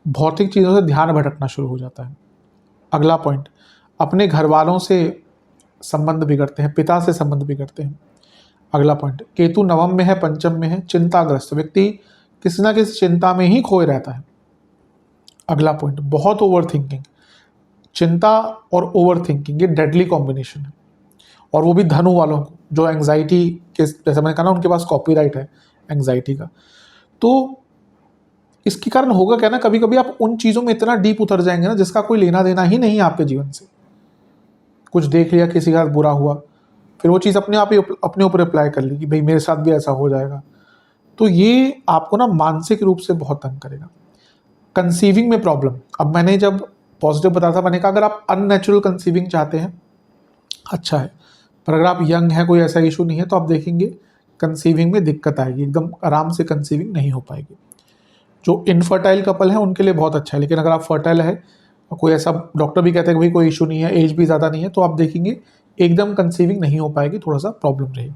भौतिक चीज़ों से ध्यान भटकना शुरू हो जाता है। अगला पॉइंट, अपने घर वालों से संबंध बिगड़ते हैं, पिता से संबंध बिगड़ते हैं। अगला पॉइंट, केतु नवम में है, पंचम में है, चिंताग्रस्त व्यक्ति किसी ना किसी चिंता में ही खोए रहता है। अगला पॉइंट, बहुत ओवर थिंकिंग। चिंता और ओवर थिंकिंग ये डेडली कॉम्बिनेशन है, और वो भी धनु वालों को, जो एंग्जाइटी के, जैसे मैंने कहा ना, उनके पास कॉपीराइट है एंग्जाइटी का। तो इसके कारण होगा क्या ना, कभी कभी आप उन चीज़ों में इतना डीप उतर जाएंगे ना जिसका कोई लेना देना ही नहीं है आपके जीवन से। कुछ देख लिया, किसी का बुरा हुआ, फिर वो चीज़ अपने आप ही अपने ऊपर अप्लाई कर ली कि भाई मेरे साथ भी ऐसा हो जाएगा। तो ये आपको ना मानसिक रूप से बहुत तंग करेगा। कंसीविंग में प्रॉब्लम, अब मैंने जब पॉजिटिव बताया था, मैंने कहा अगर आप अननेचुरल कंसीविंग चाहते हैं अच्छा है, पर अगर आप यंग हैं, कोई ऐसा इशू नहीं है, तो आप देखेंगे कंसीविंग में दिक्कत आएगी, एकदम आराम से कंसीविंग नहीं हो पाएगी। जो इनफर्टाइल कपल है उनके लिए बहुत अच्छा है, लेकिन अगर आप फर्टाइल है, कोई ऐसा डॉक्टर भी कहते हैं कि भाई कोई इशू नहीं है, एज भी ज़्यादा नहीं है, तो आप देखेंगे एकदम कंसीविंग नहीं हो पाएगी, थोड़ा सा प्रॉब्लम रहेगी।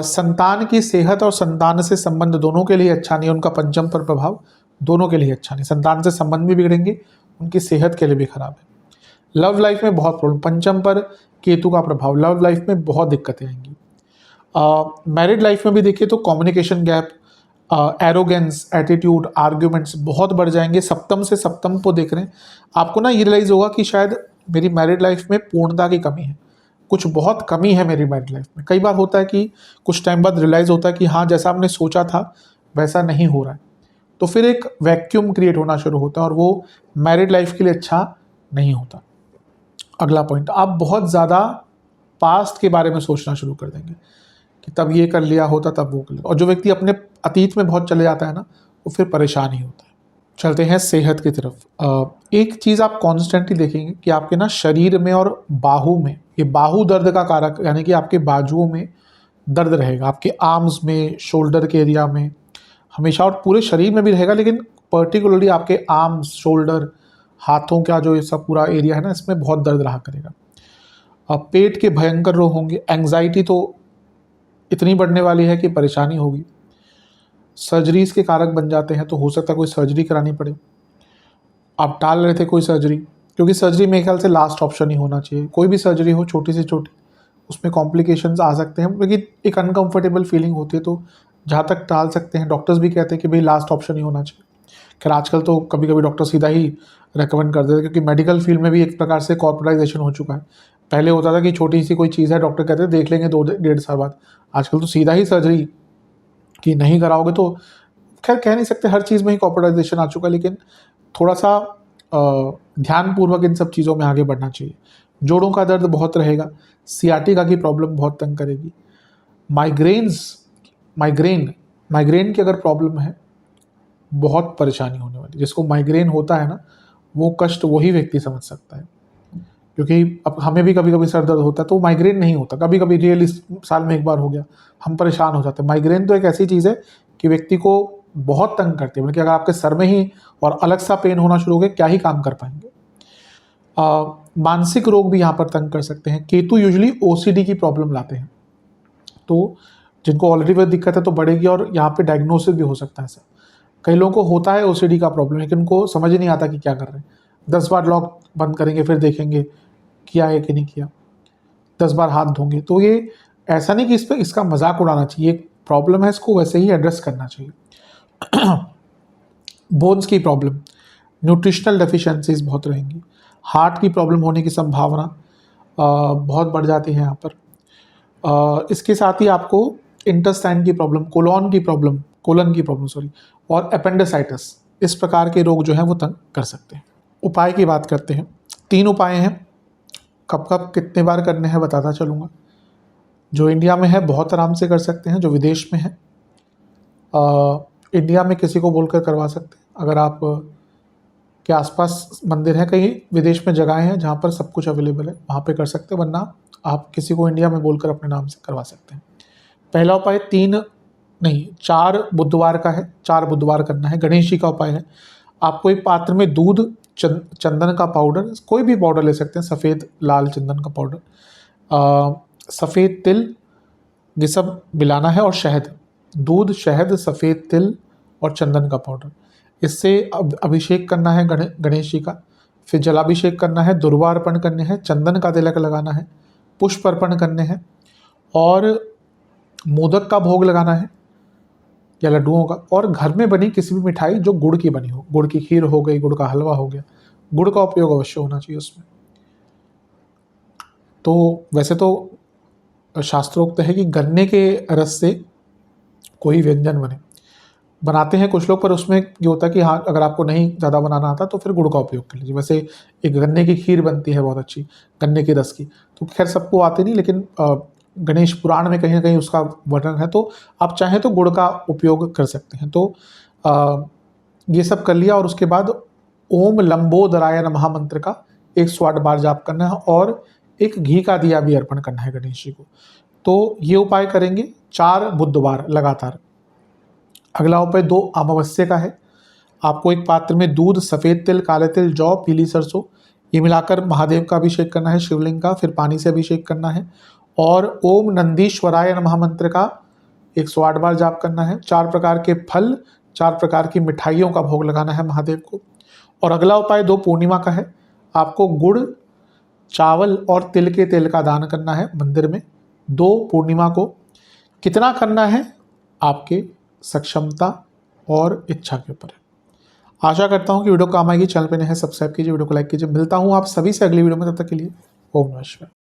संतान की सेहत और संतान से संबंध दोनों के लिए अच्छा नहीं है, उनका पंचम पर प्रभाव दोनों के लिए अच्छा नहीं। संतान से संबंध भी बिगड़ेंगे, उनकी सेहत के लिए भी खराब है। लव लाइफ में बहुत प्रॉब्लम, पंचम पर केतु का प्रभाव, लव लाइफ में बहुत दिक्कतें आएंगी। मैरिड लाइफ में भी देखिए तो communication gap, arrogance, attitude, arguments बहुत बढ़ जाएंगे। सप्तम से सप्तम को देख रहे हैं, आपको ना ये रियलाइज़ होगा कि शायद मेरी मैरिड लाइफ में पूर्णता की कमी है, कुछ बहुत कमी है मेरी मैरिड लाइफ में। कई बार होता है कि कुछ टाइम बाद रियलाइज़ होता है कि हाँ, जैसा आपने सोचा था वैसा नहीं हो रहा है, तो फिर एक वैक्यूम क्रिएट होना शुरू होता है और वो मैरिड लाइफ के लिए अच्छा नहीं होता। अगला पॉइंट, आप बहुत ज़्यादा पास्ट के बारे में सोचना शुरू कर देंगे कि तब ये कर लिया होता, तब वो कर लिया, और जो व्यक्ति अपने अतीत में बहुत चले जाता है ना, वो फिर परेशान ही होता है। चलते हैं सेहत की तरफ। एक चीज़ आप कॉन्स्टेंटली देखेंगे कि आपके ना शरीर में और बाहू में, ये बाहू दर्द का कारक, यानी कि आपके बाजुओं में दर्द रहेगा, आपके आर्म्स में, शोल्डर के एरिया में हमेशा, और पूरे शरीर में भी रहेगा, लेकिन पर्टिकुलरली आपके आर्म्स, शोल्डर, हाथों का जो ये सब पूरा एरिया है ना, इसमें बहुत दर्द रहा करेगा। अब पेट के भयंकर रोग होंगे, एंग्जाइटी तो इतनी बढ़ने वाली है कि परेशानी होगी। सर्जरीज के कारक बन जाते हैं, तो हो सकता है कोई सर्जरी करानी पड़े। आप टाल रहे थे कोई सर्जरी, क्योंकि सर्जरी मेरे ख्याल से लास्ट ऑप्शन ही होना चाहिए। कोई भी सर्जरी हो, छोटी से छोटी, उसमें कॉम्प्लिकेशंस आ सकते हैं, लेकिन एक अनकंफर्टेबल फीलिंग होती है, तो जहाँ तक टाल सकते हैं, डॉक्टर्स भी कहते हैं कि भाई लास्ट ऑप्शन ही होना चाहिए। खैर आजकल तो कभी कभी डॉक्टर सीधा ही रेकमेंड कर देते हैं, क्योंकि मेडिकल फील्ड में भी एक प्रकार से कॉर्पोरेटाइजेशन हो चुका है। पहले होता था कि छोटी सी कोई चीज़ है, डॉक्टर कहते हैं देख लेंगे 2-1.5 साल बाद। आजकल तो सीधा ही सर्जरी कि नहीं कराओगे तो, खैर कह नहीं सकते हर चीज़ में ही कॉर्पोरेटाइजेशन आ चुका है, लेकिन थोड़ा सा ध्यानपूर्वक इन सब चीज़ों में आगे बढ़ना चाहिए। जोड़ों का दर्द बहुत रहेगा, सियाटिका की प्रॉब्लम बहुत तंग करेगी, माइग्रेन की अगर प्रॉब्लम है, बहुत परेशानी होने वाली। जिसको माइग्रेन होता है ना, वो कष्ट वही व्यक्ति समझ सकता है, क्योंकि अब हमें भी कभी कभी सर दर्द होता है तो माइग्रेन नहीं होता, कभी कभी रियल इस साल में एक बार हो गया, हम परेशान हो जाते हैं। माइग्रेन तो एक ऐसी चीज़ है कि व्यक्ति को बहुत तंग करती है, मतलब कि अगर आपके सर में ही और अलग सा पेन होना शुरू हो गया, क्या ही काम कर पाएंगे। मानसिक रोग भी यहाँ पर तंग कर सकते हैं। केतु यूजुअली ओसीडी की प्रॉब्लम लाते हैं, तो जिनको ऑलरेडी वह दिक्कत है तो बढ़ेगी, और यहाँ पे डायग्नोसिस भी हो सकता है सर। कई लोगों को होता है ओसीडी का प्रॉब्लम, लेकिन उनको समझ ही नहीं आता कि क्या कर रहे हैं। 10 बार लॉक बंद करेंगे, फिर देखेंगे किया है कि नहीं किया, 10 बार हाथ धोंगे। तो ये ऐसा नहीं कि इस पर इसका मजाक उड़ाना चाहिए, एक प्रॉब्लम है, इसको वैसे ही एड्रेस करना चाहिए। बोन्स की प्रॉब्लम, न्यूट्रिशनल डेफिशिएंसीज बहुत रहेंगी, हार्ट की प्रॉब्लम होने की संभावना बहुत बढ़ जाती है यहाँ पर। इसके साथ ही आपको इंटेस्टाइन की प्रॉब्लम, कोलन की प्रॉब्लम सॉरी, और एपेंडिसाइटिस, इस प्रकार के रोग जो हैं वो तंग कर सकते हैं। उपाय की बात करते हैं, 3 उपाय हैं, कब कब कितने बार करने हैं बताता चलूँगा। जो इंडिया में है बहुत आराम से कर सकते हैं, जो विदेश में है इंडिया में किसी को बोलकर करवा सकते हैं। अगर आप के आसपास मंदिर है, कहीं विदेश में जगहें हैं जहाँ पर सब कुछ अवेलेबल है, वहाँ पे कर सकते हैं, वरना आप किसी को इंडिया में बोलकर अपने नाम से करवा सकते हैं। पहला उपाय 4 बुधवार का है, 4 बुधवार करना है। गणेश जी का उपाय है, आपको एक पात्र में दूध, चंदन का पाउडर, कोई भी पाउडर ले सकते हैं, सफ़ेद लाल चंदन का पाउडर, सफ़ेद तिल, ये सब मिलाना है, और शहद, दूध, शहद, सफ़ेद तिल और चंदन का पाउडर, इससे अभिषेक करना है गणेश जी का। फिर जलाभिषेक करना है, दुर्वा अर्पण करने हैं, चंदन का तिलक लगाना है, पुष्प अर्पण करने हैं, और मोदक का भोग लगाना है या लड्डुओं का, और घर में बनी किसी भी मिठाई जो गुड़ की बनी हो, गुड़ की खीर हो गई, गुड़ का हलवा हो गया, गुड़ का उपयोग अवश्य होना चाहिए उसमें। तो वैसे तो शास्त्रोक्त है कि गन्ने के रस से कोई व्यंजन बनाते हैं कुछ लोग, पर उसमें ये होता है कि हाँ, अगर आपको नहीं ज़्यादा बनाना आता तो फिर गुड़ का उपयोग कर लीजिए। वैसे एक गन्ने की खीर बनती है बहुत अच्छी, गन्ने के रस की, तो खैर सबको आती नहीं, लेकिन गणेश पुराण में कहीं ना कहीं उसका वर्णन है, तो आप चाहें तो गुड़ का उपयोग कर सकते हैं। तो ये सब कर लिया, और उसके बाद ओम लंबोदराय नमः मंत्र का 108 बार जाप करना है, और एक घी का दिया भी अर्पण करना है गणेश जी को। तो ये उपाय करेंगे 4 बुधवार लगातार। अगला उपाय 2 अमावस्या का है, आपको एक पात्र में दूध, सफ़ेद तिल, काले तिल, जौ, पीली सरसों, ये मिलाकर महादेव का अभिषेक करना है, शिवलिंग का, फिर पानी से अभिषेक करना है, और ओम नंदीश्वराय नमः मंत्र का 108 बार जाप करना है। 4 प्रकार के फल, 4 प्रकार की मिठाइयों का भोग लगाना है महादेव को। और अगला उपाय 2 पूर्णिमा का है, आपको गुड़, चावल और तिल के तेल का दान करना है मंदिर में 2 पूर्णिमा को। कितना करना है आपके सक्षमता और इच्छा के ऊपर है। आशा करता हूँ कि वीडियो काम आएगी। चैनल पे नए हैं, सब्सक्राइब कीजिए, वीडियो को लाइक कीजिए। मिलता हूँ आप सभी से अगली वीडियो में, तब तक के लिए ओम नमः शिवाय।